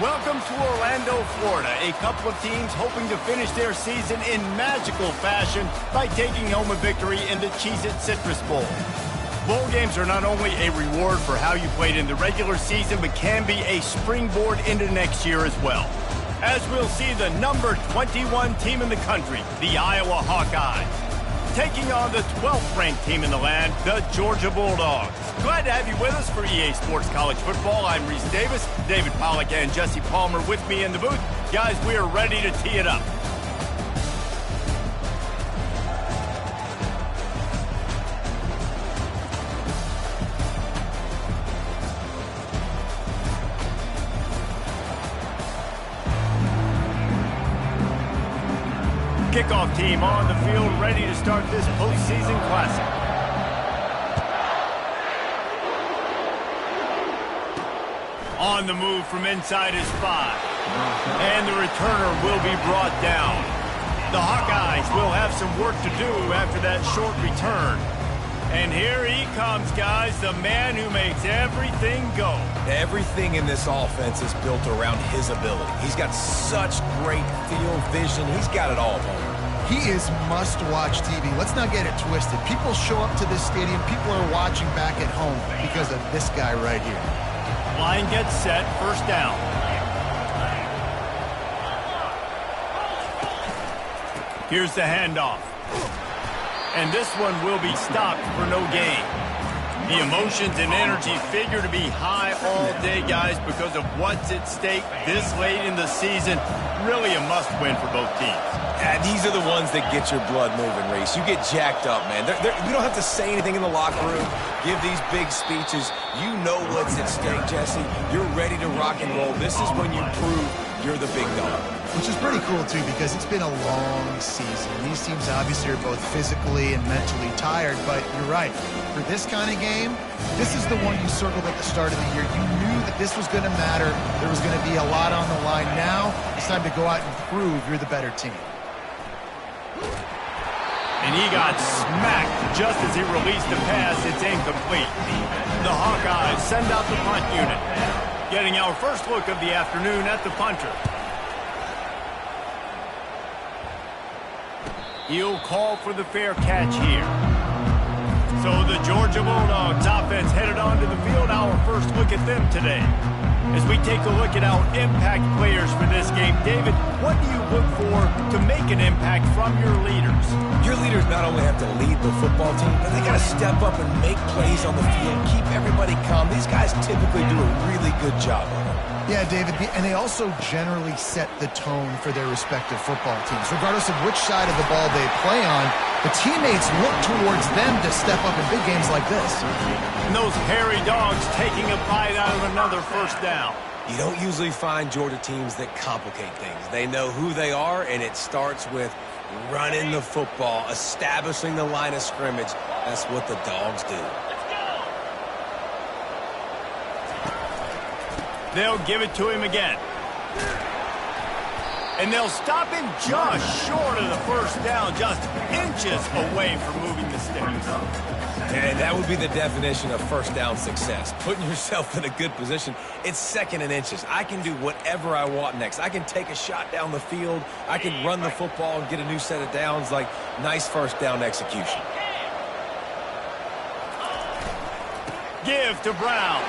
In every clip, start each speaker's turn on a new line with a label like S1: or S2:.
S1: Welcome to Orlando, Florida. A couple of teams hoping to finish their season in magical fashion by taking home a victory in the Cheez-It Citrus Bowl. Bowl games are not only a reward for how you played in the regular season, but can be a springboard into next year as well. As we'll see the number 21 team in the country, the Iowa Hawkeyes, taking on the 12th ranked team in the land, the Georgia Bulldogs. Glad to have you with us for EA Sports College Football. I'm Reese Davis, David Pollack and Jesse Palmer with me in the booth. Guys, we are ready to tee it up. Kickoff team on the field, ready to start this postseason classic. On the move from inside his 5. And the returner will be brought down. The Hawkeyes will have some work to do after that short return. And here he comes, guys, the man who makes everything go.
S2: Everything in this offense is built around his ability. He's got such great field vision. He's got it all, Homer.
S3: He is must-watch TV. Let's not get it twisted. People show up to this stadium. People are watching back at home because of this guy right here.
S1: Line gets set, first down. Here's the handoff. And this one will be stopped for no gain. The emotions and energy figure to be high all day, guys, because of what's at stake this late in the season. Really a must-win for both teams.
S2: Yeah, these are the ones that get your blood moving, Reese. You get jacked up, man. You don't have to say anything in the locker room, give these big speeches. You know what's at stake, Jesse. You're ready to rock and roll. This is when you prove you're the big dog.
S3: Which is pretty cool, too, because it's been a long season. These teams obviously are both physically and mentally tired, but you're right. For this kind of game, this is the one you circled at the start of the year. You knew that this was going to matter. There was going to be a lot on the line. Now, it's time to go out and prove you're the better team.
S1: And he got smacked just as he released the pass. It's incomplete. The Hawkeyes send out the punt unit. Getting our first look of the afternoon at the punter. He'll call for the fair catch here. So the Georgia Bulldogs offense headed onto the field. Our first look at them today. As we take a look at our impact players for this game, David, what do you look for to make an impact from your leaders?
S2: Your leaders not only have to lead the football team, but they got to step up and make plays on the field, keep everybody calm. These guys typically do a really good job of it.
S3: Yeah, David, and they also generally set the tone for their respective football teams. Regardless of which side of the ball they play on, the teammates look towards them to step up in big games like this.
S1: And those hairy dogs taking a bite out of another first down.
S2: You don't usually find Georgia teams that complicate things. They know who they are, and it starts with running the football, establishing the line of scrimmage. That's what the dogs do.
S1: They'll give it to him again. And they'll stop him just short of the first down, just inches away from moving the sticks.
S2: And that would be the definition of first down success. Putting yourself in a good position. It's second and inches. I can do whatever I want next. I can take a shot down the field. I can run the football and get a new set of downs. Like, nice first down execution.
S1: Give to Brown.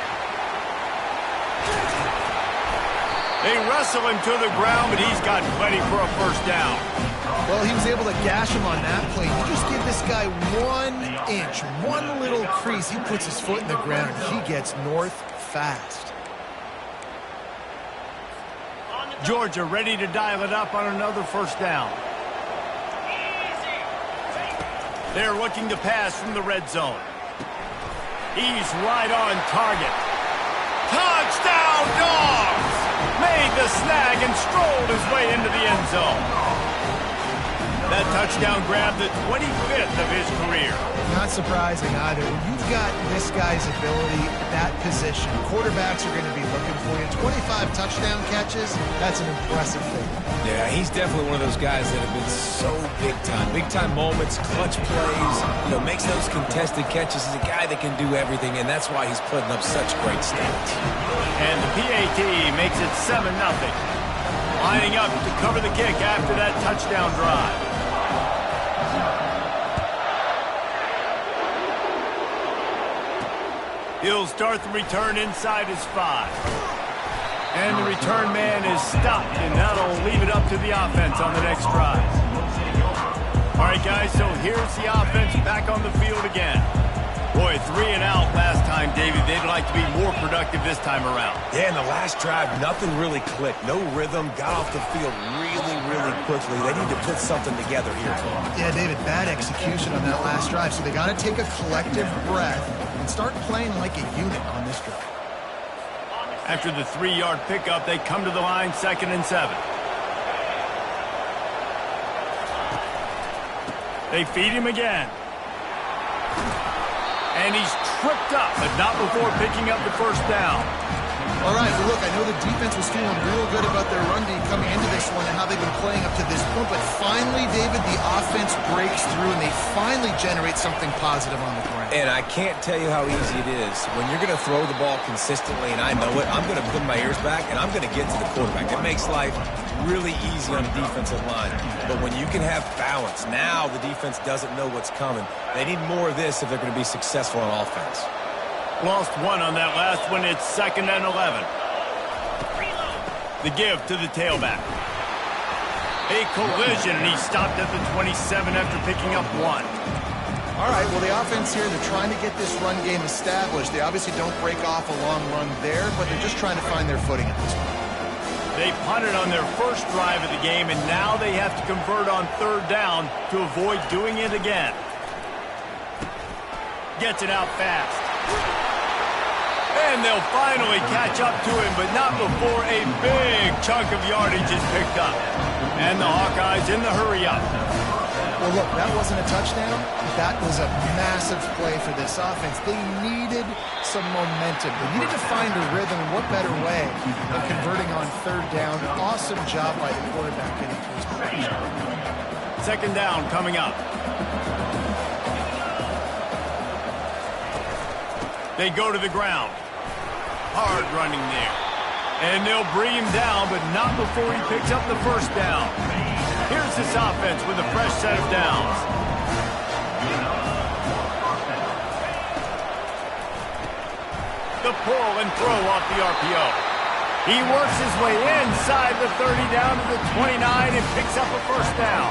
S1: They wrestle him to the ground, but he's got plenty for a first down.
S3: Well, he was able to gash him on that play. You just give this guy 1 inch, one little crease. He puts his foot in the ground, and he gets north fast.
S1: Georgia ready to dial it up on another first down. They're looking to pass from the red zone. He's right on target. Touchdown, Dogs! Made the snag and strolled his way into the end zone. That touchdown grabbed the 25th of his career.
S3: Not surprising either. When you've got this guy's ability at that position, quarterbacks are going to be looking for you. 25 touchdown catches, that's an impressive thing.
S2: Yeah, he's definitely one of those guys that have been so big time. Big time moments, clutch plays, makes those contested catches. He's a guy that can do everything, and that's why he's putting up such great stats.
S1: And the PAT makes it 7-0. Lining up to cover the kick after that touchdown drive. He'll start the return inside his 5. And the return man is stopped, and that'll leave it up to the offense on the next drive. All right, guys, so here's the offense back on the field again. Boy, 3 and out last time, David. They'd like to be more productive this time around.
S2: Yeah, in the last drive, nothing really clicked. No rhythm, got off the field really, really quickly. They need to put something together here.
S3: Yeah, David, bad execution on that last drive, so they got to take a collective breath and start playing like a unit on this drive.
S1: After the 3-yard pickup, they come to the line, 2nd and 7. They feed him again. And he's tripped up, but not before picking up the first down.
S3: All right, well, look, I know the defense was feeling real good about their run D coming into this one and how they've been playing up to this point, but finally, David, the offense breaks through and they finally generate something positive on the ground.
S2: And I can't tell you how easy it is. When you're going to throw the ball consistently, and I know it, I'm going to put my ears back and I'm going to get to the quarterback. It makes life really easy on the defensive line. But when you can have balance, now the defense doesn't know what's coming. They need more of this if they're going to be successful on offense.
S1: Lost 1 on that last one. It's 2nd and 11. The give to the tailback. A collision, and he stopped at the 27 after picking up 1.
S3: All right, well, the offense here, they're trying to get this run game established. They obviously don't break off a long run there, but they're just trying to find their footing at this point.
S1: They punted on their first drive of the game, and now they have to convert on 3rd down to avoid doing it again. Gets it out fast. And they'll finally catch up to him, but not before a big chunk of yardage is picked up. And the Hawkeyes in the hurry-up.
S3: Well, look, that wasn't a touchdown. That was a massive play for this offense. They needed some momentum. They needed to find a rhythm, and what better way than converting on 3rd down. Awesome job by the quarterback getting to his position.
S1: 2nd down coming up. They go to the ground. Hard running there. And they'll bring him down, but not before he picks up the first down. Here's this offense with a fresh set of downs. The pull and throw off the RPO. He works his way inside the 30 down to the 29 and picks up a first down.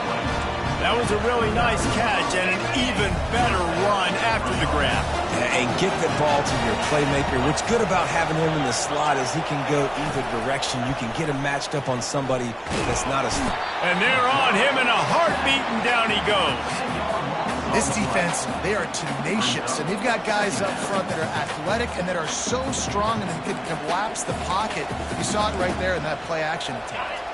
S1: That was a really nice catch and an even better run after the grab.
S2: And get the ball to your playmaker. What's good about having him in the slot is he can go either direction. You can get him matched up on somebody that's not a slot.
S1: And they're on him in a heartbeat, and down he goes.
S3: This defense, they are tenacious, and they've got guys up front that are athletic and that are so strong and that can collapse the pocket. You saw it right there in that play-action attempt.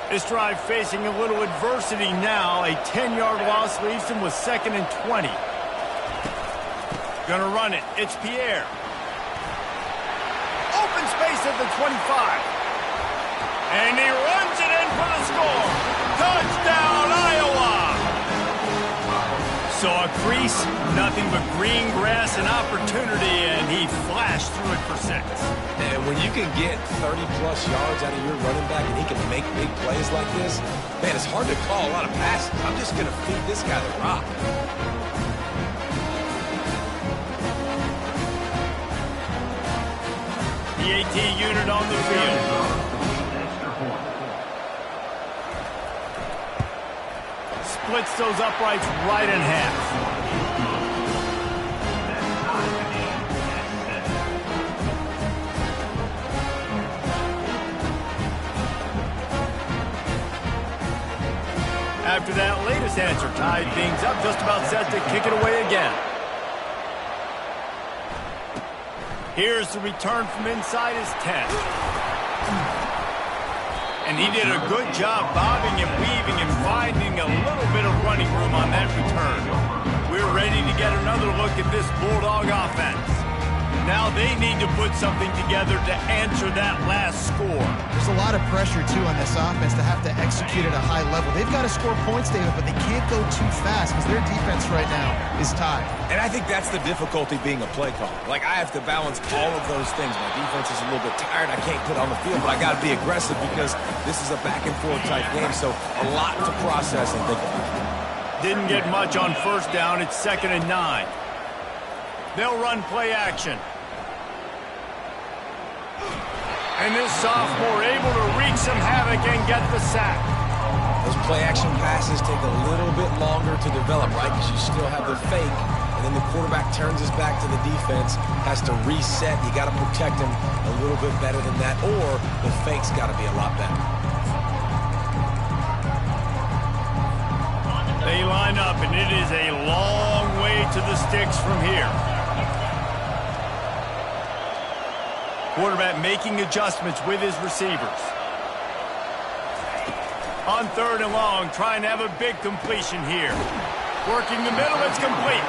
S1: This drive facing a little adversity now. A 10-yard loss leaves him with 2nd and 20. Gonna run it. It's Pierre. Open space at the 25. And he runs it in for the score. Touchdown, Iowa! Saw a crease, nothing but green grass and opportunity, and he flashed through it for 6.
S2: And when you can get 30-plus yards out of your running back and he can make big plays like this, man, it's hard to call a lot of passes. I'm just going to feed this guy the rock.
S1: The AT unit on the field. Splits those uprights right in half. After that latest answer, tied things up, just about set to kick it away again. Here's the return from inside his 10. And he did a good job bobbing and weaving and finding a little bit of running room on that return. We're ready to get another look at this Bulldog offense. Now they need to put something together to answer that last score.
S3: There's a lot of pressure, too, on this offense to have to execute at a high level. They've got to score points, David, but they can't go too fast because their defense right now is tied.
S2: And I think that's the difficulty being a play caller. Like, I have to balance all of those things. My defense is a little bit tired. I can't put on the field, but I got to be aggressive because this is a back-and-forth type game, so a lot to process and think about.
S1: Didn't get much on first down. It's 2nd and 9. They'll run play action. And this sophomore able to wreak some havoc and get the sack.
S2: Those play-action passes take a little bit longer to develop, right? Because you still have the fake, and then the quarterback turns his back to the defense, has to reset. You got to protect him a little bit better than that, or the fake's got to be a lot better.
S1: They line up, and it is a long way to the sticks from here. Quarterback making adjustments with his receivers. On 3rd and long, trying to have a big completion here. Working the middle, it's complete.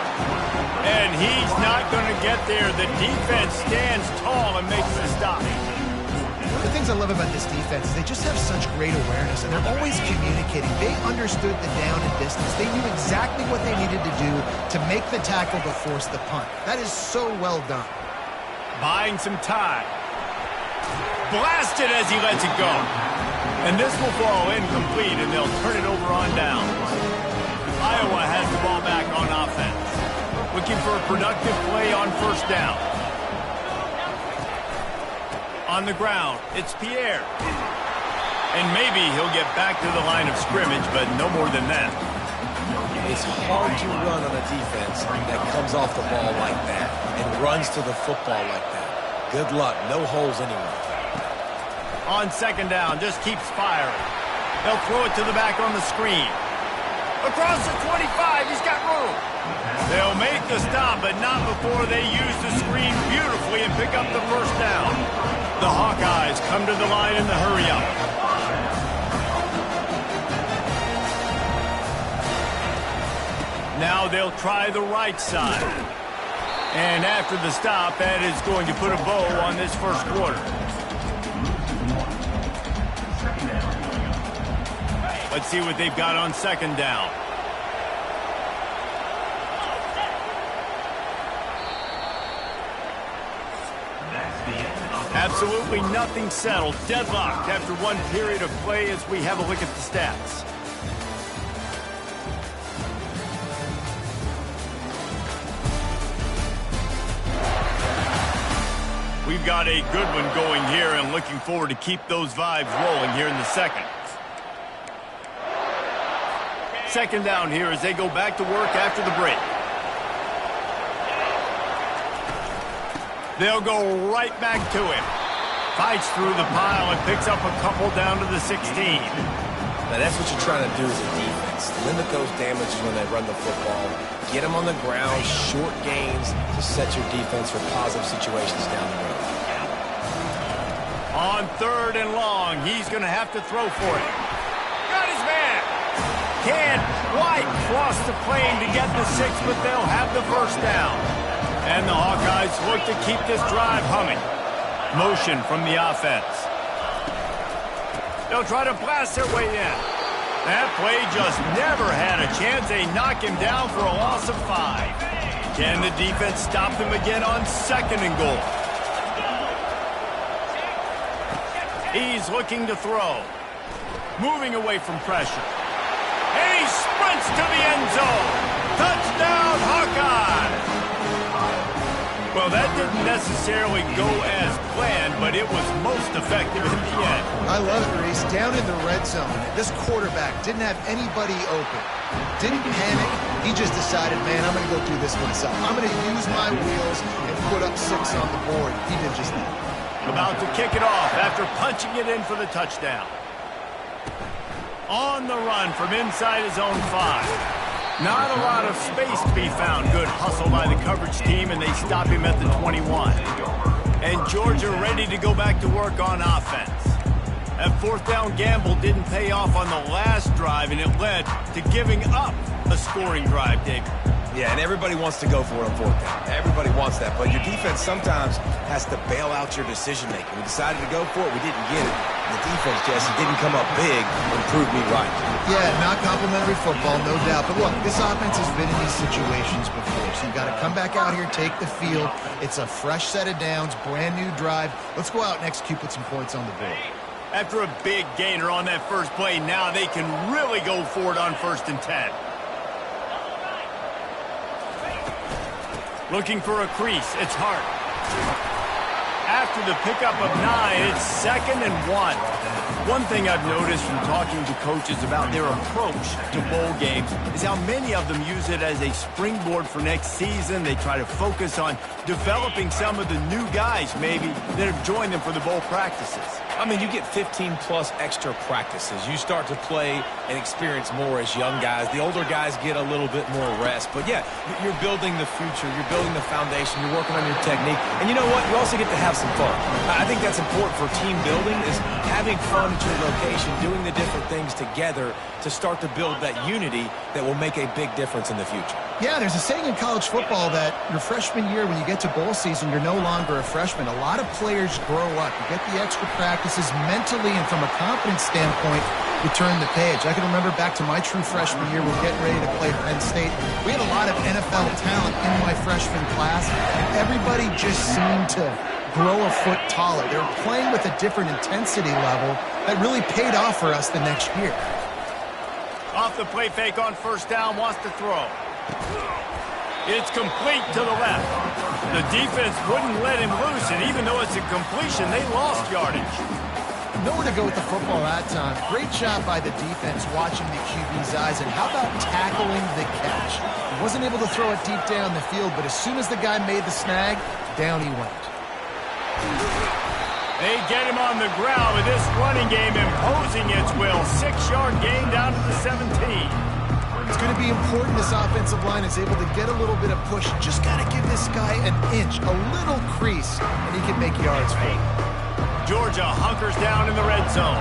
S1: And he's not going to get there. The defense stands tall and makes the stop.
S3: One of the things I love about this defense is they just have such great awareness, and they're always communicating. They understood the down and distance. They knew exactly what they needed to do to make the tackle to force the punt. That is so well done.
S1: Buying some time. Blasted as he lets it go. And this will fall incomplete, and they'll turn it over on downs. Iowa has the ball back on offense. Looking for a productive play on first down. On the ground, it's Pierre. And maybe he'll get back to the line of scrimmage, but no more than that.
S2: It's hard to run on a defense that comes off the ball like that and runs to the football like that. Good luck. No holes anywhere.
S1: On 2nd down, just keeps firing. They'll throw it to the back on the screen. Across the 25, he's got room. They'll make the stop, but not before they use the screen beautifully and pick up the first down. The Hawkeyes come to the line in the hurry-up. Now they'll try the right side. And after the stop, that is going to put a bow on this first quarter. Let's see what they've got on 2nd down. Absolutely nothing settled. Deadlocked after one period of play as we have a look at the stats. We've got a good one going here and looking forward to keep those vibes rolling here in the second. 2nd down here as they go back to work after the break. They'll go right back to him. Fights through the pile and picks up a couple down to the 16.
S2: Now that's what you're trying to do as a defense. Limit those damages when they run the football. Get them on the ground, short gains to set your defense for positive situations down the road.
S1: On 3rd and long, he's going to have to throw for it. Got his man. Can't quite cross the plane to get the 6, but they'll have the first down. And the Hawkeyes look to keep this drive humming. Motion from the offense. They'll try to blast their way in. That play just never had a chance. They knock him down for a loss of 5. Can the defense stop them again on 2nd and goal? He's looking to throw. Moving away from pressure. And he sprints to the end zone. Touchdown, Hawkeye! Well, that didn't necessarily go as planned, but it was most effective in the end.
S3: I love it, Reese. Down in the red zone, this quarterback didn't have anybody open. Didn't panic. He just decided, man, I'm going to go do this myself. I'm going to use my wheels and put up 6 on the board. He did just that.
S1: About to kick it off after punching it in for the touchdown. On the run from inside his own 5. Not a lot of space to be found. Good hustle by the coverage team, and they stop him at the 21. And Georgia ready to go back to work on offense. That fourth down gamble didn't pay off on the last drive, and it led to giving up a scoring drive, David.
S2: Yeah, and everybody wants to go for it on fourth down. Everybody wants that, but your defense sometimes has to bail out your decision-making. We decided to go for it. We didn't get it. The defense, Jesse, didn't come up big and prove me right.
S3: Yeah, not complimentary football, no doubt. But look, this offense has been in these situations before, so you've got to come back out here, take the field. It's a fresh set of downs, brand new drive. Let's go out and execute, put some points on the board.
S1: After a big gainer on that first play, now they can really go for it on 1st and 10. Looking for a crease. It's Hart. After the pickup of 9, it's 2nd and 1. One thing I've noticed from talking to coaches about their approach to bowl games is how many of them use it as a springboard for next season. They try to focus on developing some of the new guys, maybe, that have joined them for the bowl practices.
S2: I mean, you get 15-plus extra practices. You start to play and experience more as young guys. The older guys get a little bit more rest. But, yeah, you're building the future. You're building the foundation. You're working on your technique. And you know what? You also get to have some fun. I think that's important for team building is having fun at your location, doing the different things together to start to build that unity that will make a big difference in the future.
S3: Yeah, there's a saying in college football that your freshman year, when you get to bowl season, you're no longer a freshman. A lot of players grow up. You get the extra practices mentally, and from a confidence standpoint, you turn the page. I can remember back to my true freshman year, we're getting ready to play Penn State. We had a lot of NFL talent in my freshman class, and everybody just seemed to grow a foot taller. They were playing with a different intensity level that really paid off for us the next year.
S1: Off the play fake on 1st down, wants to throw. It's complete to the left. The defense wouldn't let him loose, and even though it's a completion, they lost yardage.
S3: Nowhere to go with the football that time. Great job by the defense watching the QB's eyes, and how about tackling the catch? He wasn't able to throw it deep down the field, but as soon as the guy made the snag, down he went.
S1: They get him on the ground with this running game imposing its will. 6-yard gain down to the 17.
S3: It's going to be important this offensive line is able to get a little bit of push. Just got to give this guy an inch, a little crease, and he can make yards for you.
S1: Georgia hunkers down in the red zone.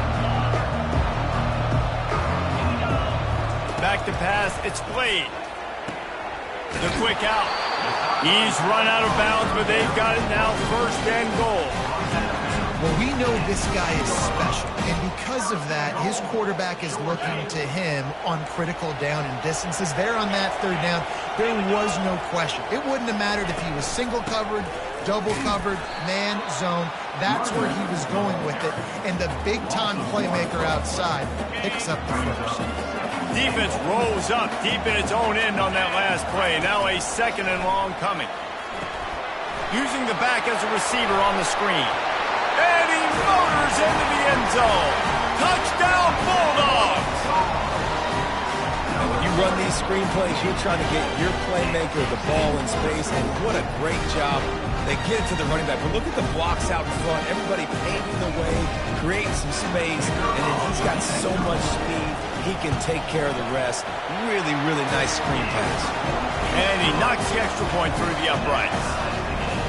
S1: Back to pass, it's Blade. The quick out. He's run out of bounds, but they've got it now 1st and goal.
S3: Well, we know this guy is special, and because of that, his quarterback is looking to him on critical down and distances. There on that 3rd down, there was no question. It wouldn't have mattered if he was single covered, double covered, man, zone. That's where he was going with it, and the big-time playmaker outside picks up the 1st.
S1: Defense rolls up deep in its own end on that last play. Now a 2nd and long coming. Using the back as a receiver on the screen. And he motors into the end zone. Touchdown, Bulldogs!
S2: And when you run these screen plays, you're trying to get your playmaker the ball in space, and what a great job. They get it to the running back. But look at the blocks out in front. Everybody paving the way, creating some space, and then he's got so much speed, he can take care of the rest. Really, really nice screen pass.
S1: And he knocks the extra point through the uprights.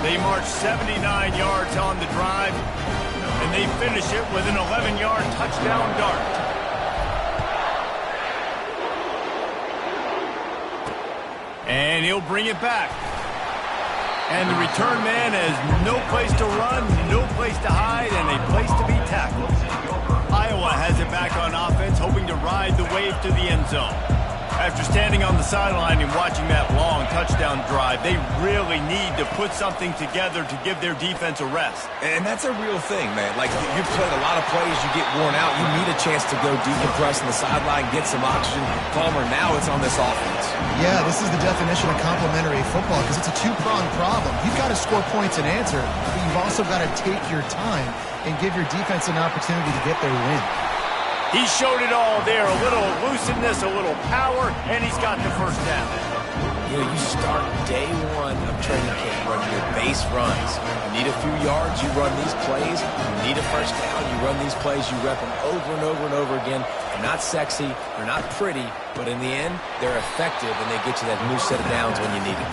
S1: They march 79 yards on the drive, and they finish it with an 11-yard touchdown dart. And he'll bring it back. And the return man has no place to run, no place to hide, and a place to be tackled. Iowa has it back on offense, hoping to ride the wave to the end zone. After standing on the sideline and watching that long touchdown drive, they really need to put something together to give their defense a rest.
S2: And that's a real thing, man. Like, you've played a lot of plays, you get worn out, you need a chance to go decompress on the sideline, get some oxygen. Palmer, now it's on this offense.
S3: Yeah, this is the definition of complementary football because it's a two-pronged problem. You've got to score points and answer, but you've also got to take your time and give your defense an opportunity to get their win.
S1: He showed it all there, a little elusiveness, a little power, and he's got the 1st down.
S2: You know, you start day one of training camp running your base runs. You need a few yards, you run these plays. You need a first down, you run these plays. You rep them over and over and over again. They're not sexy, they're not pretty, but in the end, they're effective, and they get you that new set of downs when you need it.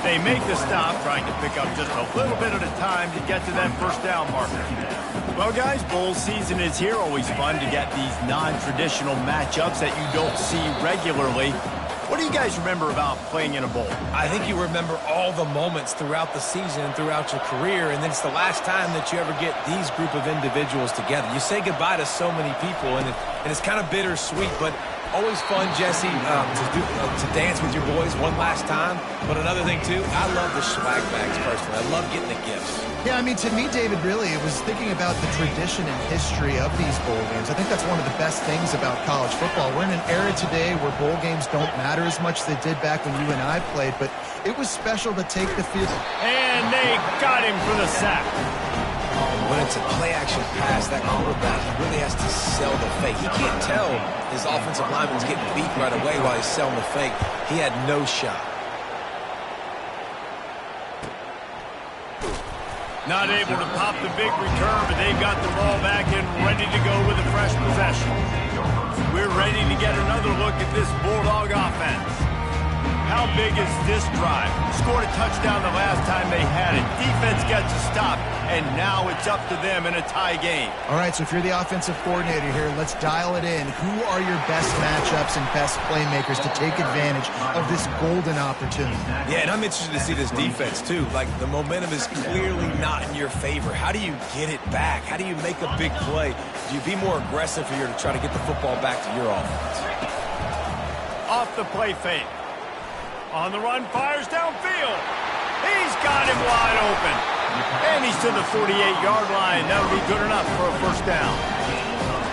S1: They make the stop, trying to pick up just a little bit at a time to get to that first down marker. Well, guys, bowl season is here. Always fun to get these non-traditional matchups that you don't see regularly. What do you guys remember about playing in a bowl?
S2: I think you remember all the moments throughout the season, throughout your career, and then it's the last time that you ever get these group of individuals together. You say goodbye to so many people, and it's kind of bittersweet, but always fun, Jesse, to dance with your boys one last time. But another thing, too, I love the swag bags personally. I love getting the gifts.
S3: Yeah, I mean, to me, David, really, it was thinking about the tradition and history of these bowl games. I think that's one of the best things about college football. We're in an era today where bowl games don't matter as much as they did back when you and I played, but it was special to take the field.
S1: And they got him for the sack.
S2: When it's a play-action pass, that quarterback really has to sell the fake. He can't tell his offensive lineman's getting beat right away while he's selling the fake. He had no shot.
S1: Not able to pop the big return, but they've got the ball back and ready to go with a fresh possession. We're ready to get another look at this Bulldog offense. How big is this drive? Scored a touchdown the last time they had it. Defense gets a stop, and now it's up to them in a tie game.
S3: All right, so if you're the offensive coordinator here, let's dial it in. Who are your best matchups and best playmakers to take advantage of this golden opportunity?
S2: Yeah, and I'm interested to see this defense, too. Like, the momentum is clearly not in your favor. How do you get it back? How do you make a big play? Do you be more aggressive here to try to get the football back to your offense?
S1: Off the play fake. On the run, fires downfield. He's got him wide open. And he's to the 48-yard line. That'll be good enough for a first down.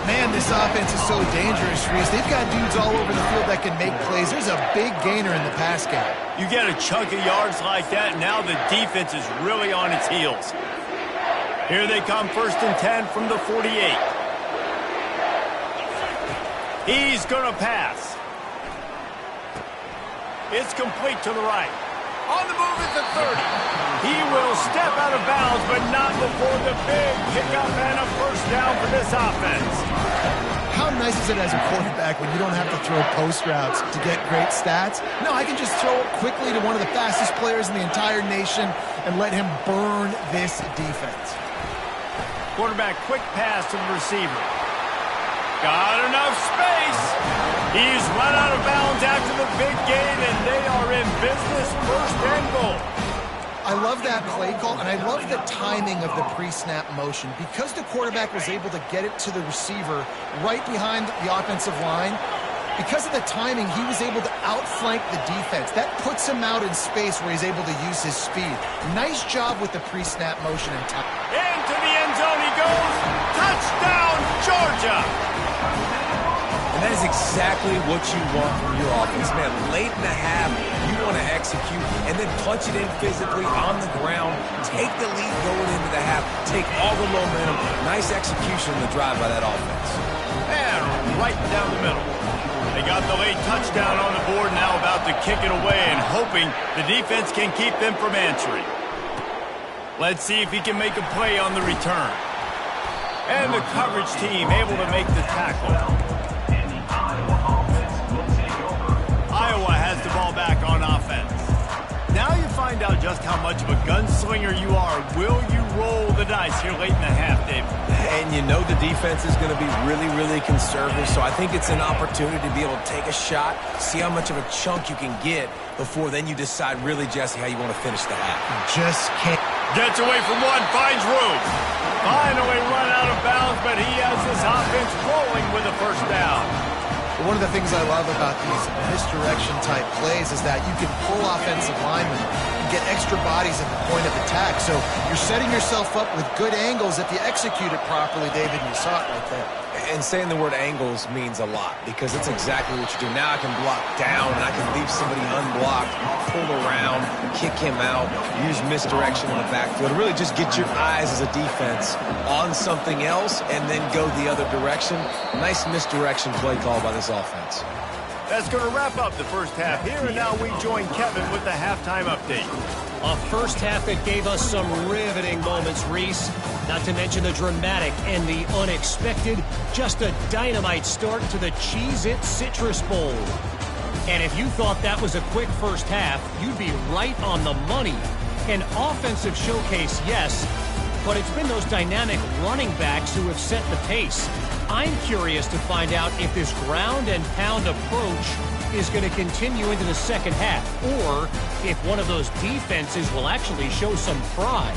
S3: Man, this offense is so dangerous, Reese. They've got dudes all over the field that can make plays. There's a big gainer in the pass game.
S1: You get a chunk of yards like that, now the defense is really on its heels. Here they come, 1st and 10 from the 48. He's going to pass. It's complete to the right. On the move at the 30. He will step out of bounds, but not before the big pickup and a first down for this offense.
S3: How nice is it as a quarterback when you don't have to throw post routes to get great stats? No, I can just throw it quickly to one of the fastest players in the entire nation and let him burn this defense.
S1: Quarterback, quick pass to the receiver. Got enough space. He's run out of bounds after the big gain, and they are in business, 1st and goal.
S3: I love that play call, and I love the timing of the pre-snap motion. Because the quarterback was able to get it to the receiver right behind the offensive line, because of the timing, he was able to outflank the defense. That puts him out in space where he's able to use his speed. Nice job with the pre-snap motion and time.
S1: Into the end zone he goes. Touchdown, Georgia!
S2: And that is exactly what you want from your offense, man. Late in the half, you want to execute and then punch it in physically on the ground. Take the lead going into the half. Take all the momentum. Nice execution on the drive by that offense.
S1: And right down the middle. They got the late touchdown on the board, now about to kick it away and hoping the defense can keep them from answering. Let's see if he can make a play on the return. And the coverage team able to make the tackle. Iowa has the ball back on offense. Now you find out just how much of a gunslinger you are. Will you roll the dice here late in the half, David?
S2: And you know the defense is going to be really, really conservative, so I think it's an opportunity to be able to take a shot, see how much of a chunk you can get before then you decide really, Jesse, how you want to finish the half.
S3: Just can't.
S1: Gets away from one, finds room. Finally run out of bounds, but he has this offense rolling with a first down.
S3: One of the things I love about these misdirection-type plays is that you can pull offensive linemen and get extra bodies at the point of attack. So you're setting yourself up with good angles if you execute it properly, David, and you saw it right there.
S2: And saying the word angles means a lot because it's exactly what you do. Now I can block down and I can leave somebody unblocked, pull around, kick him out, use misdirection in the backfield. Really just get your eyes as a defense on something else and then go the other direction. Nice misdirection play call by this offense.
S1: That's going to wrap up the first half here, and now we join Kevin with the halftime update.
S4: A first half that gave us some riveting moments, Reese. Not to mention the dramatic and the unexpected. Just a dynamite start to the Cheez-It Citrus Bowl. And if you thought that was a quick first half, you'd be right on the money. An offensive showcase, yes, but it's been those dynamic running backs who have set the pace. I'm curious to find out if this ground and pound approach is going to continue into the second half, or if one of those defenses will actually show some pride.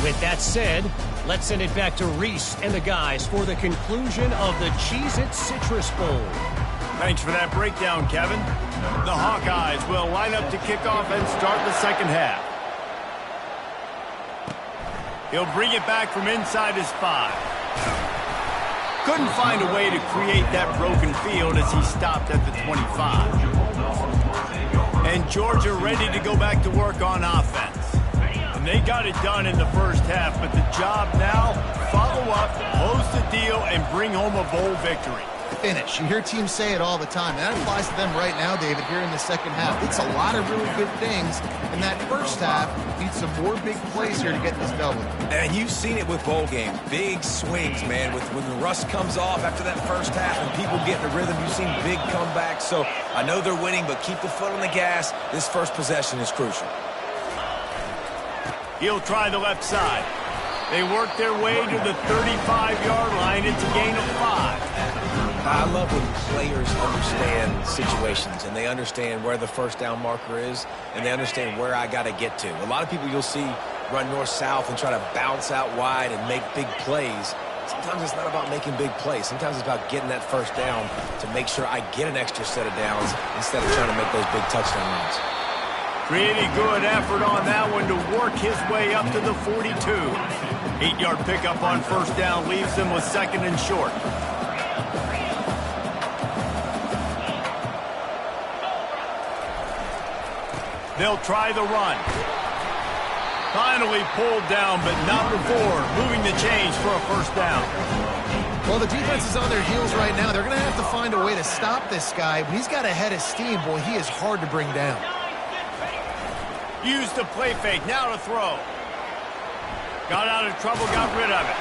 S4: With that said, let's send it back to Reese and the guys for the conclusion of the Cheez-It Citrus Bowl.
S1: Thanks for that breakdown, Kevin. The Hawkeyes will line up to kick off and start the second half. He'll bring it back from inside his 5. Couldn't find a way to create that broken field as he stopped at the 25. And Georgia ready to go back to work on offense. And they got it done in the first half, but the job now, follow up, close the deal, and bring home a bowl victory.
S3: Finish. You hear teams say it all the time. And that applies to them right now, David, here in the second half. It's a lot of really good things. And that first half needs some more big plays here to get this double.
S2: And you've seen it with bowl games. Big swings, man. When the rust comes off after that first half and people get in the rhythm, you've seen big comebacks. So I know they're winning, but keep the foot on the gas. This first possession is crucial.
S1: He'll try the left side. They work their way to the 35-yard line. It's a gain of 5.
S2: I love when players understand situations and they understand where the first down marker is and they understand where I got to get to. A lot of people you'll see run north-south and try to bounce out wide and make big plays. Sometimes it's not about making big plays. Sometimes it's about getting that first down to make sure I get an extra set of downs instead of trying to make those big touchdown runs.
S1: Pretty good effort on that one to work his way up to the 42. 8-yard pickup on first down leaves him with second and short. They'll try the run. Finally pulled down, but not before moving the chains for a first down.
S3: Well, the defense is on their heels right now. They're going to have to find a way to stop this guy. When he's got a head of steam, boy, he is hard to bring down.
S1: Used the play fake, now to throw. Got out of trouble, got rid of it.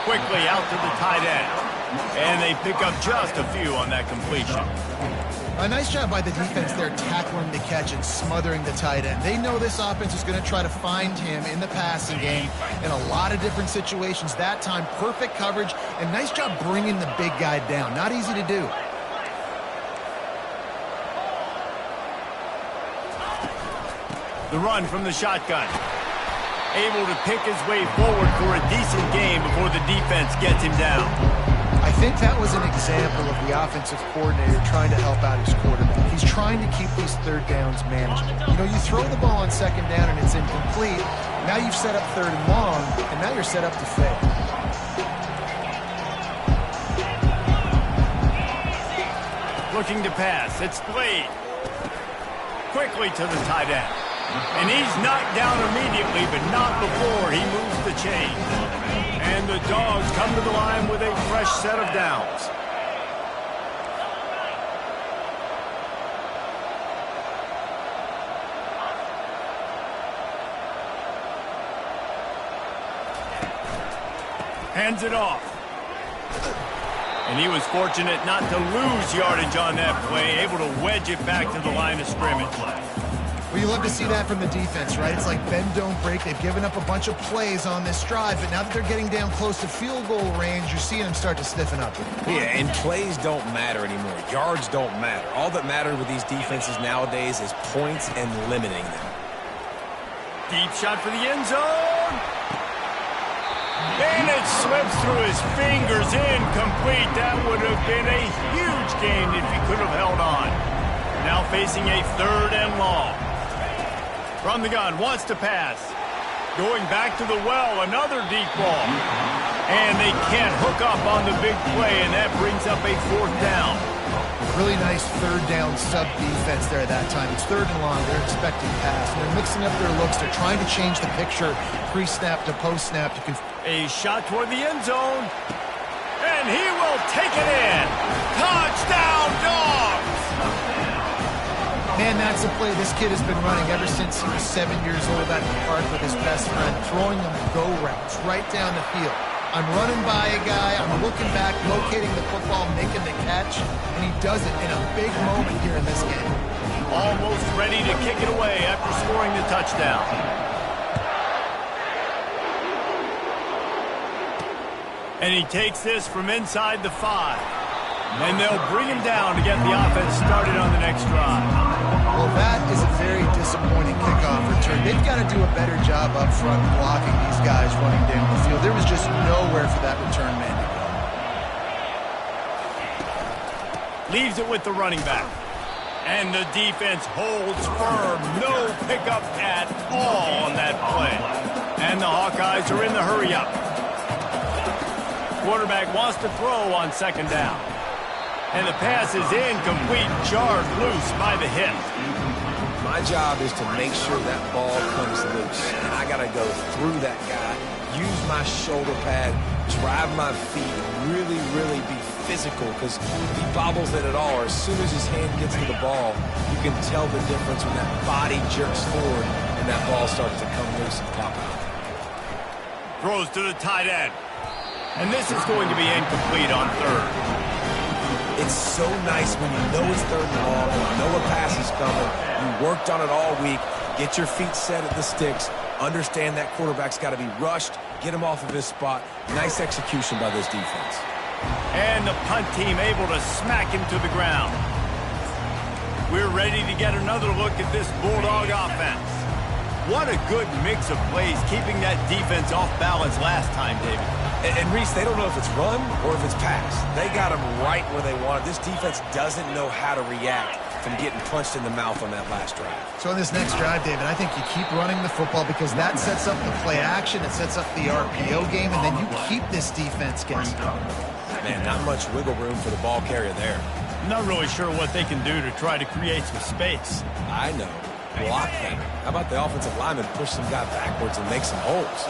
S1: Quickly out to the tight end. And they pick up just a few on that completion.
S3: A nice job by the defense there, tackling the catch and smothering the tight end. They know this offense is going to try to find him in the passing game in a lot of different situations. That time, perfect coverage, and nice job bringing the big guy down. Not easy to do.
S1: The run from the shotgun. Able to pick his way forward for a decent game before the defense gets him down.
S3: I think that was an example of the offensive coordinator trying to help out his quarterback. He's trying to keep these third downs manageable. You know, you throw the ball on second down and it's incomplete. Now you've set up third and long, and now you're set up to fail.
S1: Looking to pass. It's Blade. Quickly to the tight end. And he's knocked down immediately, but not before he moves the chain. And the Dogs come to the line with a fresh set of downs. Hands it off. And he was fortunate not to lose yardage on that play, able to wedge it back to the line of scrimmage.
S3: Well, you love to see that from the defense, right? It's like bend, don't break. They've given up a bunch of plays on this drive, but now that they're getting down close to field goal range, you're seeing them start to stiffen up.
S2: Yeah, and plays don't matter anymore. Yards don't matter. All that matters with these defenses nowadays is points and limiting them.
S1: Deep shot for the end zone. And it slips through his fingers, incomplete. That would have been a huge gain if he could have held on. Now facing a third and long. From the gun, wants to pass. Going back to the well, another deep ball. And they can't hook up on the big play, and that brings up a fourth down.
S3: Really nice third down sub-defense there at that time. It's third and long. They're expecting pass. And they're mixing up their looks. They're trying to change the picture pre-snap to post-snap.
S1: A shot toward the end zone. And he will take it in. Touchdown, Dogs!
S3: Man, that's a play this kid has been running ever since he was 7 years old at the park with his best friend, throwing them go routes right down the field. I'm running by a guy, I'm looking back, locating the football, making the catch, and he does it in a big moment here in this game.
S1: Almost ready to kick it away after scoring the touchdown. And he takes this from inside the 5. And they'll bring him down to get the offense started on the next drive.
S3: Well, that is a very disappointing kickoff return. They've got to do a better job up front blocking these guys running down the field. There was just nowhere for that return man to go.
S1: Leaves it with the running back. And the defense holds firm. No pickup at all on that play. And the Hawkeyes are in the hurry-up. Quarterback wants to throw on second down. And the pass is incomplete, jarred loose by the hip.
S2: My job is to make sure that ball comes loose. And I got to go through that guy, use my shoulder pad, drive my feet, really, really be physical, because he bobbles it at all. Or as soon as his hand gets to the ball, you can tell the difference when that body jerks forward and that ball starts to come loose and pop out.
S1: Throws to the tight end. And this is going to be incomplete on third.
S2: It's so nice when you know it's third and long, you know a pass is coming, you worked on it all week, get your feet set at the sticks, understand that quarterback's got to be rushed, get him off of his spot. Nice execution by this defense.
S1: And the punt team able to smack him to the ground. We're ready to get another look at this Bulldog offense. What a good mix of plays, keeping that defense off balance last time, David.
S2: And Reese, they don't know if it's run or if it's pass. They got them right where they want it. This defense doesn't know how to react from getting punched in the mouth on that last drive.
S3: So in this next drive, David, I think you keep running the football because that sets up the play action, it sets up the RPO game, and then you keep this defense guessing.
S2: Man, not much wiggle room for the ball carrier there.
S1: I'm not really sure what they can do to try to create some space.
S2: I know. Block them. How about the offensive lineman push some guy backwards and make some holes?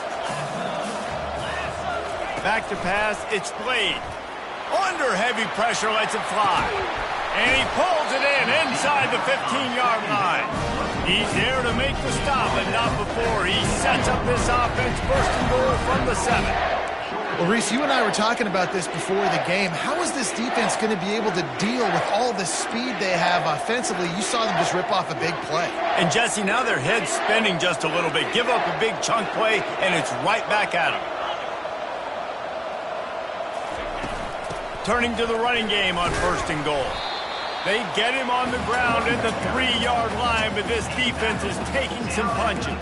S1: Back to pass, it's Blade. Under heavy pressure, lets it fly. And he pulls it in inside the 15-yard line. He's there to make the stop, but not before. He sets up this offense first and goal from the 7.
S3: Well, Reese, you and I were talking about this before the game. How is this defense going to be able to deal with all the speed they have offensively? You saw them just rip off a big play.
S1: And, Jesse, now their head's spinning just a little bit. Give up a big chunk play, and it's right back at them. Turning to the running game on first and goal. They get him on the ground at the 3-yard line, but this defense is taking some punches.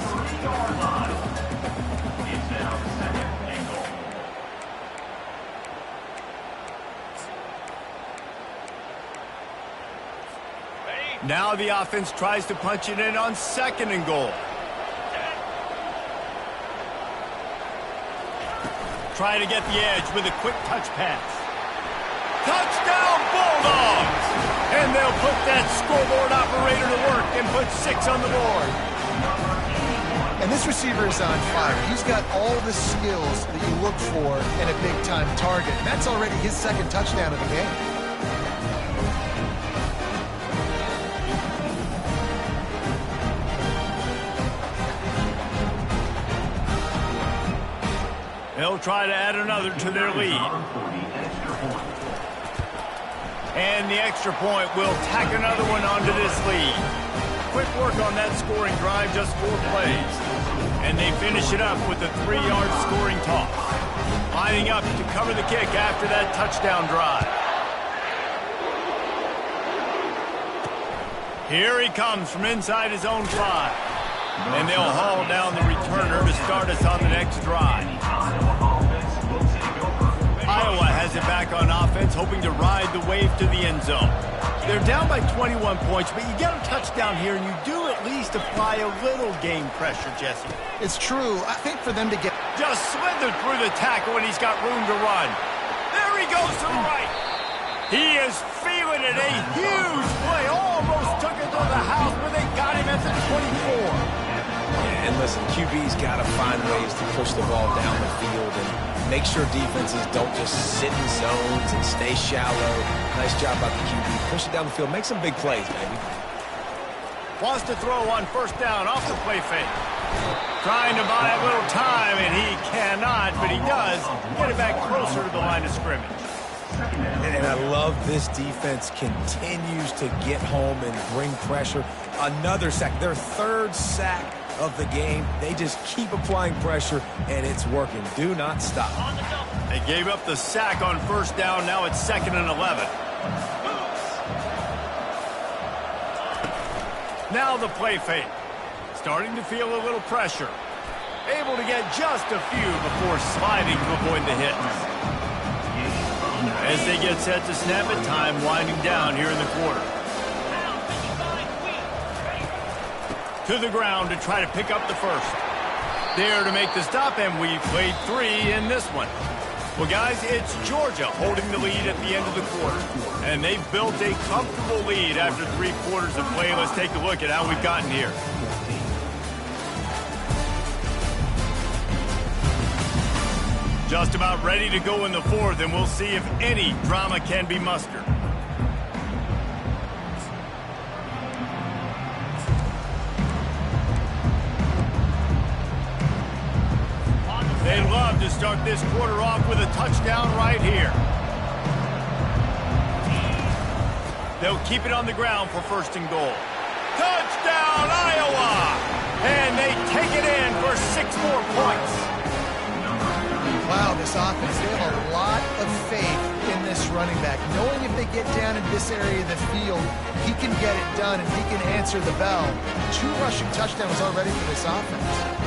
S1: Now the offense tries to punch it in on second and goal. Trying to get the edge with a quick touch pass. Touchdown Bulldogs! And they'll put that scoreboard operator to work and put 6 on the board.
S3: And this receiver is on fire. He's got all the skills that you look for in a big-time target. And that's already his second touchdown of the game.
S1: They'll try to add another to their lead. And the extra point will tack another one onto this lead. Quick work on that scoring drive, just 4 plays. And they finish it up with a 3-yard scoring toss. Lining up to cover the kick after that touchdown drive. Here he comes from inside his own 5. And they'll haul down the returner to start us on the next drive. Iowa has it back on offense, hoping to ride the wave to the end zone. They're down by 21 points, but you get a touchdown here, and you do at least apply a little game pressure, Jesse.
S3: It's true. I think for them to get...
S1: Just slithered through the tackle when he's got room to run. There he goes to the right. He is feeling it. A huge play. Almost took it to the house, but they got him at the 24.
S2: Yeah, and listen, QB's got to find ways to push the ball down the field and make sure defenses don't just sit in zones and stay shallow. Nice job by the QB. Push it down the field. Make some big plays, baby.
S1: Wants to throw on first down off the play fake. Trying to buy a little time, and he cannot, but he does get it back closer to the line of scrimmage.
S2: And I love this defense continues to get home and bring pressure. Another sack, their third sack of the game. They just keep applying pressure, and it's working. Do not stop.
S1: They gave up the sack on first down. Now it's 2nd and 11. Now the play fake. Starting to feel a little pressure. Able to get just a few before sliding to avoid the hits. As they get set to snap it, time winding down here in the quarter. To the ground to try to pick up the first. There to make the stop, and we played 3 in this one. Well, guys, it's Georgia holding the lead at the end of the quarter. And they've built a comfortable lead after 3 quarters of play. Let's take a look at how we've gotten here. Just about ready to go in the 4th, and we'll see if any drama can be mustered. They love to start this quarter off with a touchdown right here. They'll keep it on the ground for 1st and goal. Touchdown, Iowa! And they take it in for 6 more points.
S3: Wow, this offense, they have a lot of faith in this running back. Knowing if they get down in this area of the field, he can get it done and he can answer the bell. 2 rushing touchdowns already for this offense.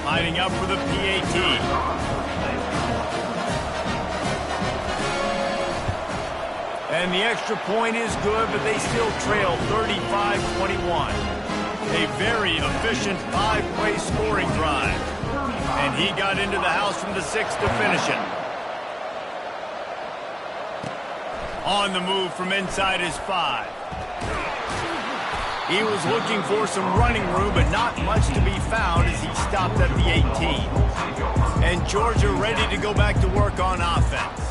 S1: Lining up for the PAT. And the extra point is good, but they still trail 35-21. A very efficient 5-play scoring drive. And he got into the house from the 6 to finish it. On the move from inside his 5. He was looking for some running room, but not much to be found as he stopped at the 18. And Georgia ready to go back to work on offense.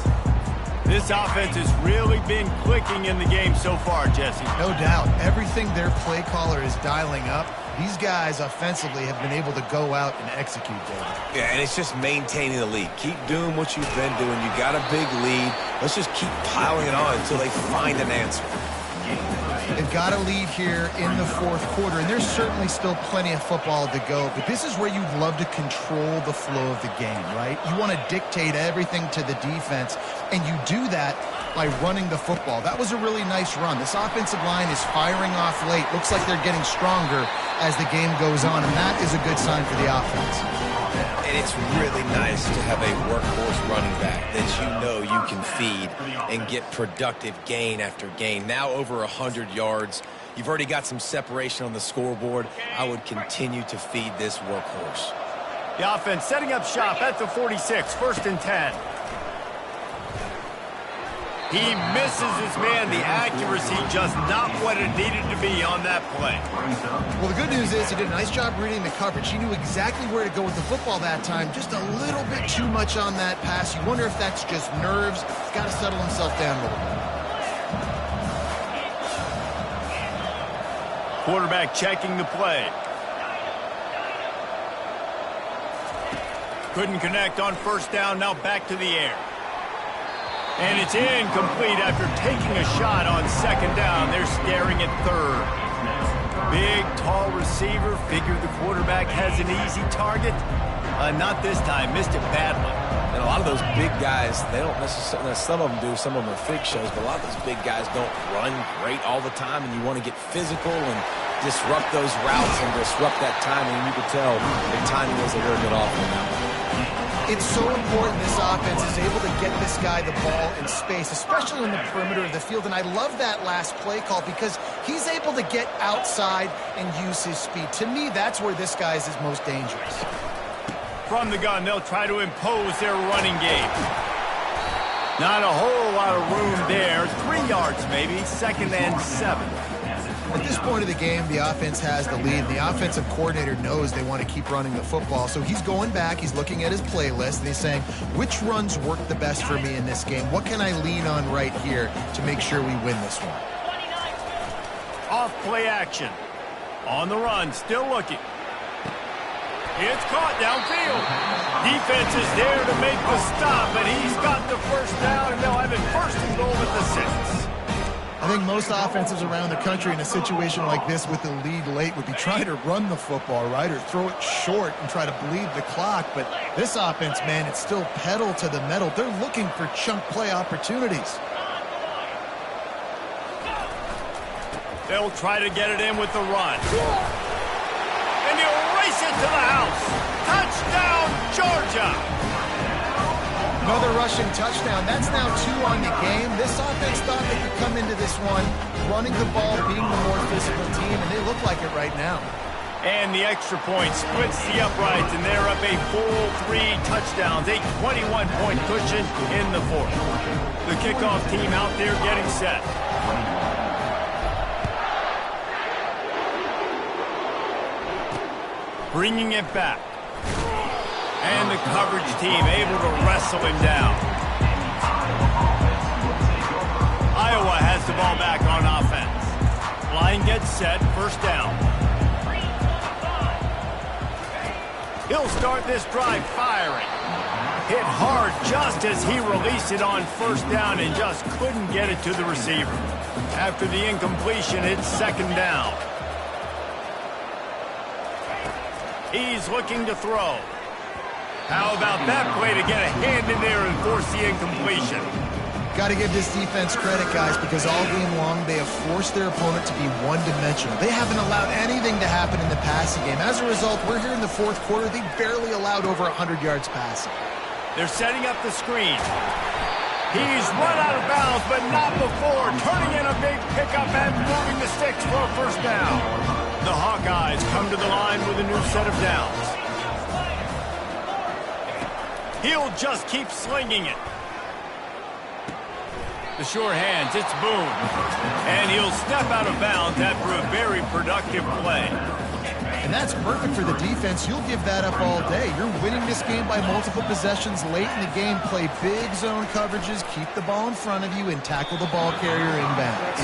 S1: This offense has really been clicking in the game so far, Jesse.
S3: No doubt. Everything their play caller is dialing up, these guys offensively have been able to go out and execute, David.
S2: Yeah, and it's just maintaining the lead. Keep doing what you've been doing. You got a big lead. Let's just keep piling it on until they find an answer.
S3: They've got a lead here in the 4th quarter, and there's certainly still plenty of football to go, but this is where you'd love to control the flow of the game, right? You want to dictate everything to the defense, and you do that by running the football. That was a really nice run. This offensive line is firing off late. Looks like they're getting stronger as the game goes on, and that is a good sign for the offense.
S2: And it's really nice to have a workhorse running back that you know you can feed and get productive gain after gain. Now over 100 yards. You've already got some separation on the scoreboard. I would continue to feed this workhorse.
S1: The offense setting up shop at the 46, 1st and 10. He misses his man. The accuracy just not what it needed to be on that play.
S3: Well, the good news is he did a nice job reading the coverage. He knew exactly where to go with the football that time. Just a little bit too much on that pass. You wonder if that's just nerves. He's got to settle himself down a little bit.
S1: Quarterback checking the play. Couldn't connect on 1st down. Now back to the air. And it's incomplete after taking a shot on 2nd down. They're staring at 3rd. Big, tall receiver. Figured the quarterback has an easy target. Not this time. Missed it badly.
S2: And a lot of those big guys, they don't necessarily, some of them do, some of them are freak shows, but a lot of those big guys don't run great all the time, and you want to get physical and disrupt those routes and disrupt that timing. You could tell the timing was a little bit off on that one.
S3: It's so important this offense is able to get this guy the ball in space, especially on the perimeter of the field. And I love that last play call because he's able to get outside and use his speed. To me, that's where this guy is his most dangerous.
S1: From the gun, they'll try to impose their running game. Not a whole lot of room there. 3 yards maybe, 2nd and 7.
S3: At this point of the game, the offense has the lead, and the offensive coordinator knows they want to keep running the football. So he's going back, he's looking at his playlist, and he's saying, which runs work the best for me in this game? What can I lean on right here to make sure we win this one?
S1: Off play action. On the run, still looking. It's caught downfield. Defense is there to make the stop, but he's got the first down, and they'll have it first and goal at the 6.
S3: I think most offenses around the country in a situation like this with the lead late would be trying to run the football, right, or throw it short and try to bleed the clock. But this offense, man, it's still pedal to the metal. They're looking for chunk play opportunities.
S1: They'll try to get it in with the run. And he'll race it to the house. Touchdown, Georgia!
S3: Another rushing touchdown. That's now 2 on the game. This offense thought they could come into this one running the ball, being the more physical team, and they look like it right now.
S1: And the extra point splits the uprights, and they're up a full 3 touchdowns, a 21-point cushion in the 4th. The kickoff team out there getting set. Bringing it back. And the coverage team able to wrestle him down. Iowa has the ball back on offense. Line gets set, first down. He'll start this drive firing. Hit hard just as he released it on first down and just couldn't get it to the receiver. After the incompletion, it's second down. He's looking to throw. How about that play to get a hand in there and force the incompletion?
S3: Got to give this defense credit, guys, because all game long they have forced their opponent to be one-dimensional. They haven't allowed anything to happen in the passing game. As a result, we're here in the 4th quarter. They barely allowed over 100 yards passing.
S1: They're setting up the screen. He's run out of bounds, but not before. Turning in a big pickup and moving the sticks for a first down. The Hawkeyes come to the line with a new set of downs. He'll just keep slinging it. The sure hands, it's Boone. And he'll step out of bounds after a very productive play.
S3: And that's perfect for the defense. You'll give that up all day. You're winning this game by multiple possessions late in the game. Play big zone coverages, keep the ball in front of you, and tackle the ball carrier inbounds.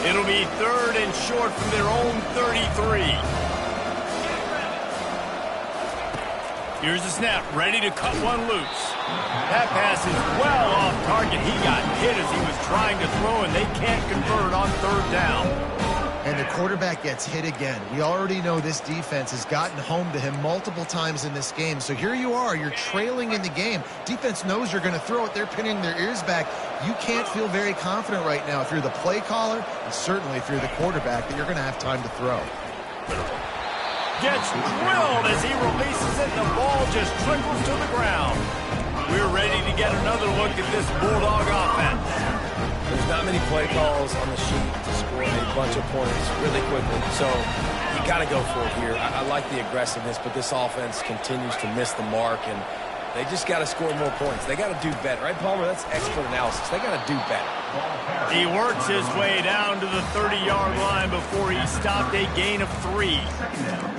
S1: It'll be 3rd and short from their own 33. Here's the snap, ready to cut one loose. That pass is well off target. He got hit as he was trying to throw, and they can't convert on 3rd down.
S3: And the quarterback gets hit again. We already know this defense has gotten home to him multiple times in this game. So here you are, you're trailing in the game. Defense knows you're going to throw it. They're pinning their ears back. You can't feel very confident right now if you're the play caller, and certainly if you're the quarterback, that you're going to have time to throw.
S1: Gets drilled as he releases it. The ball just trickles to the ground. We're ready to get another look at this Bulldog offense.
S2: There's not many play calls on the sheet to score a bunch of points really quickly. So you got to go for it here. I like the aggressiveness, but this offense continues to miss the mark, and they just got to score more points. They got to do better. Right, Palmer? That's expert analysis. They got to do better.
S1: He works his way down to the 30-yard line before he stopped a gain of 3.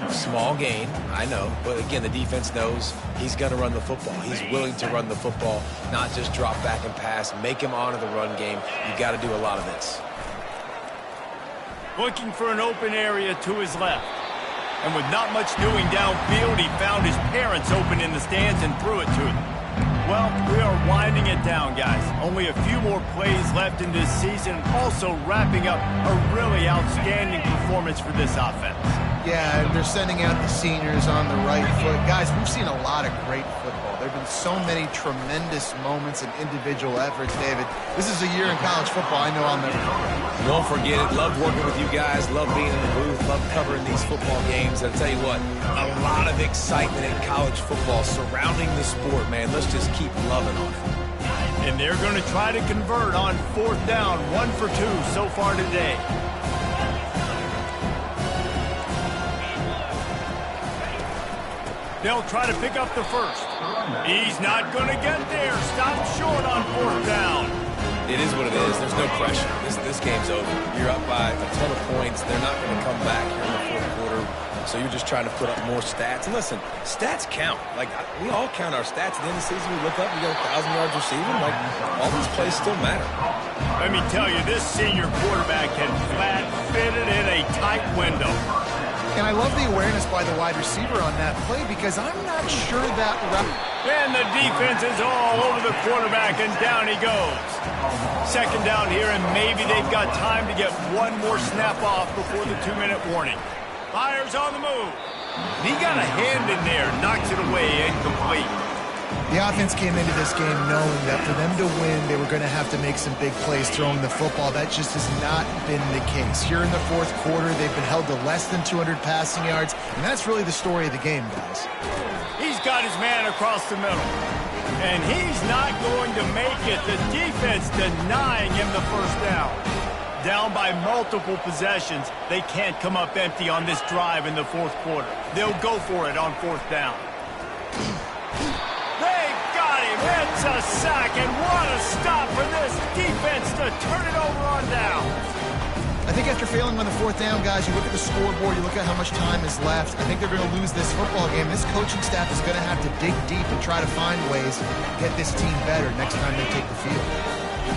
S2: Small gain, I know. But again, the defense knows he's going to run the football. He's willing to run the football, not just drop back and pass. Make him honor the run game. You got to do a lot of this.
S1: Looking for an open area to his left. And with not much doing downfield, he found his parents open in the stands and threw it to them. Well, we are winding it down, guys. Only a few more plays left in this season, also wrapping up a really outstanding performance for this offense.
S3: Yeah, and they're sending out the seniors on the right foot. Guys, we've seen a lot of great football. There have been so many tremendous moments and individual efforts, David. This is a year in college football I know I'll never forget.
S2: Don't forget it. Love working with you guys. Love being in the booth. Love covering these football games. I'll tell you what, a lot of excitement in college football surrounding the sport, man. Let's just keep loving on it.
S1: And they're going to try to convert on 4th down, 1 for 2 so far today. They'll try to pick up the first. He's not going to get there. Stop short on 4th down.
S2: It is what it is. There's no pressure. This game's over. You're up by a ton of points. They're not going to come back here in the 4th quarter. So you're just trying to put up more stats. And listen, stats count. Like, we all count our stats. At the end of the season, we look up, we got 1,000 yards receiving. Like, all these plays still matter.
S1: Let me tell you, this senior quarterback can flat fit it in a tight window.
S3: And I love the awareness by the wide receiver on that play because I'm not sure that
S1: And the defense is all over the quarterback, and down he goes. 2nd down here, and maybe they've got time to get one more snap off before the 2-minute warning. Fires on the move. He got a hand in there, knocks it away, incomplete.
S3: The offense came into this game knowing that for them to win, they were going to have to make some big plays throwing the football. That just has not been the case. Here in the 4th quarter, they've been held to less than 200 passing yards, and that's really the story of the game, guys.
S1: He's got his man across the middle, and he's not going to make it. The defense denying him the 1st down. Down by multiple possessions, they can't come up empty on this drive in the 4th quarter. They'll go for it on 4th down. They've got him. It's a sack, and what a stop for this defense to turn it over on down.
S3: I think after failing on the 4th down, guys, you look at the scoreboard, you look at how much time is left. I think they're going to lose this football game. This coaching staff is going to have to dig deep and try to find ways to get this team better next time they take the field.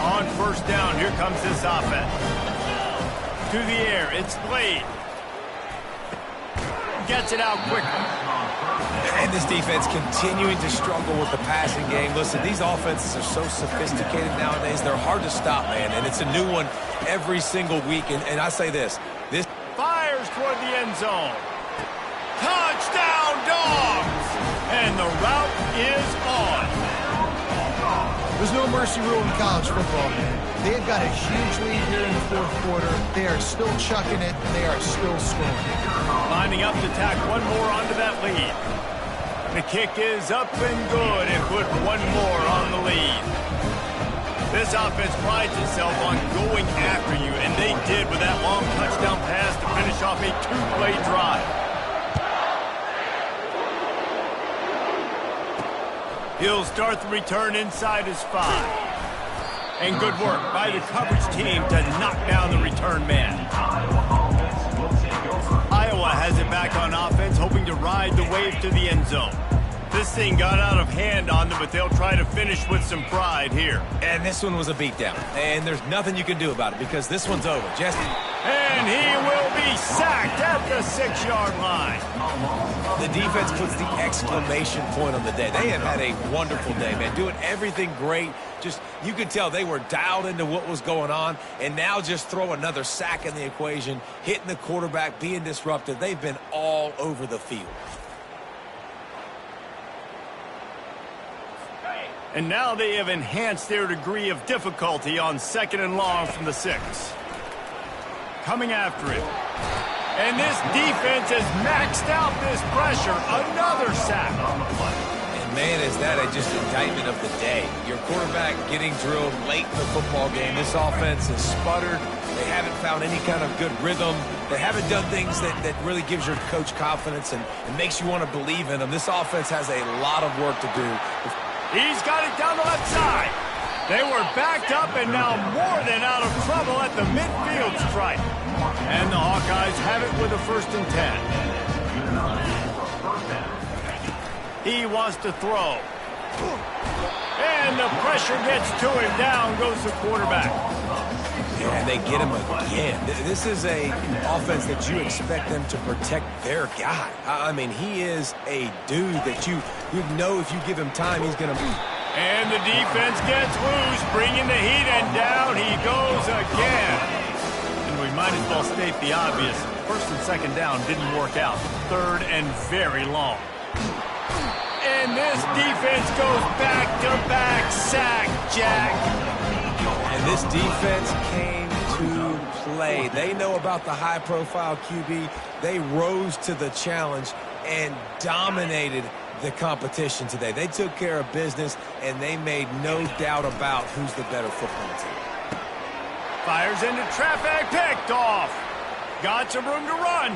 S1: On 1st down, here comes this offense. To the air, it's Blade. Gets it out quickly.
S2: And this defense continuing to struggle with the passing game. Listen, these offenses are so sophisticated nowadays. They're hard to stop, man. And it's a new one every single week. And I say this.
S1: Fires toward the end zone. Touchdown, Dogs! And the route is on.
S3: There's no mercy rule in college football, man. They have got a huge lead here in the 4th quarter. They are still chucking it, and they are still scoring.
S1: Lining up to tack one more onto that lead. The kick is up and good and put one more on the lead. This offense prides itself on going after you, and they did with that long touchdown pass to finish off a 2-play drive. He'll start the return inside his 5. And good work by the coverage team to knock down the return man. Iowa has it back on offense, hoping to ride the wave to the end zone. This thing got out of hand on them, but they'll try to finish with some pride here.
S2: And this one was a beatdown. And there's nothing you can do about it because this one's over. Jesse.
S1: And he will be sacked at the 6-yard line.
S2: The defense puts the exclamation point on the day. They have had a wonderful day, man. Doing everything great. Just, you could tell they were dialed into what was going on. And now just throw another sack in the equation. Hitting the quarterback, being disruptive. They've been all over the field.
S1: And now they have enhanced their degree of difficulty on 2nd and long from the 6. Coming after it. And this defense has maxed out this pressure. Another sack.
S2: And man, is that just indictment of the day. Your quarterback getting drilled late in the football game. This offense has sputtered. They haven't found any kind of good rhythm. They haven't done things that really gives your coach confidence and makes you want to believe in them. This offense has a lot of work to do.
S1: He's got it down the left side. They were backed up and now more than out of trouble at the midfield stripe. And the Hawkeyes have it with a 1st and 10. He wants to throw. And the pressure gets to him. Down goes the quarterback.
S2: And they get him again. This is a offense that you expect them to protect their guy. I mean, he is a dude that you know if you give him time, he's going to...
S1: And the defense gets loose, bringing the heat, and down he goes again. And we might as well state the obvious. 1st and 2nd down didn't work out. 3rd and very long. And this defense goes back-to-back sack, Jack.
S2: And this defense came to play. They know about the high-profile QB. They rose to the challenge and dominated the competition today. They took care of business, and they made no doubt about who's the better football team.
S1: Fires into traffic, picked off. Got some room to run.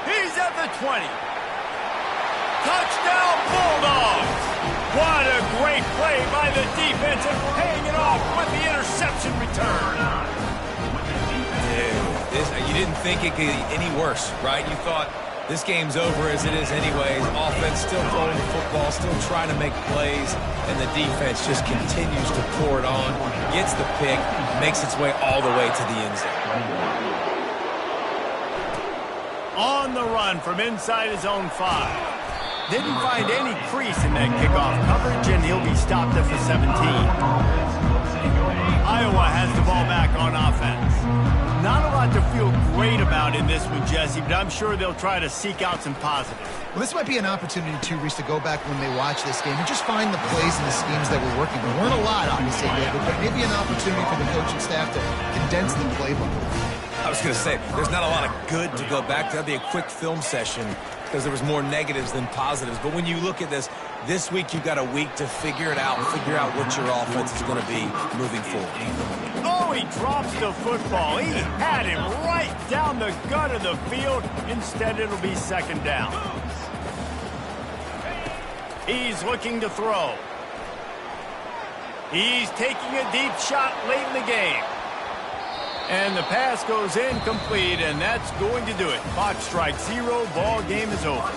S1: He's at the 20. Touchdown, Bulldogs! What a great play by the defense and paying it off with the interception return.
S2: Dude, you didn't think it could get any worse, right? You thought this game's over as it is anyways. Offense still throwing the football, still trying to make plays, and the defense just continues to pour it on, gets the pick, makes its way all the way to the end zone.
S1: On the run from inside his own 5. Didn't find any crease in that kickoff coverage, and he'll be stopped at the 17. Iowa has the ball back on offense. Not a lot to feel great about in this one, Jesse, but I'm sure they'll try to seek out some positives.
S3: Well, this might be an opportunity, too, Reese, to go back when they watch this game and just find the plays and the schemes that were working. There weren't a lot, obviously, David, but maybe an opportunity for the coaching staff to condense the playbook.
S2: I was going to say, there's not a lot of good to go back to. That'd be a quick film session because there was more negatives than positives. But when you look at this week you've got a week to figure it out, figure out what your offense is going to be moving forward.
S1: Oh, he drops the football. He had him right down the gut of the field. Instead, it'll be second down. He's looking to throw. He's taking a deep shot late in the game. And the pass goes incomplete, and that's going to do it. Clock strikes 0, ball game is over.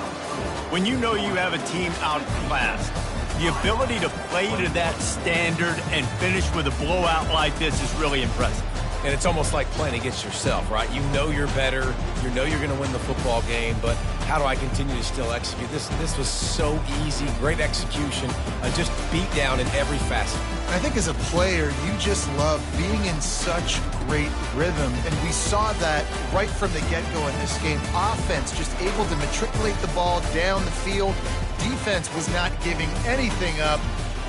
S1: When you know you have a team outclassed, the ability to play to that standard and finish with a blowout like this is really impressive.
S2: And it's almost like playing against yourself, right? You know you're better. You know you're going to win the football game, but how do I continue to still execute? This was so easy, great execution, just beat down in every facet.
S3: I think as a player, you just love being in such great rhythm, and we saw that right from the get-go in this game. Offense just able to matriculate the ball down the field. Defense was not giving anything up.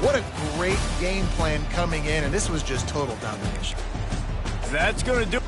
S3: What a great game plan coming in, and this was just total domination.
S1: That's going to do it.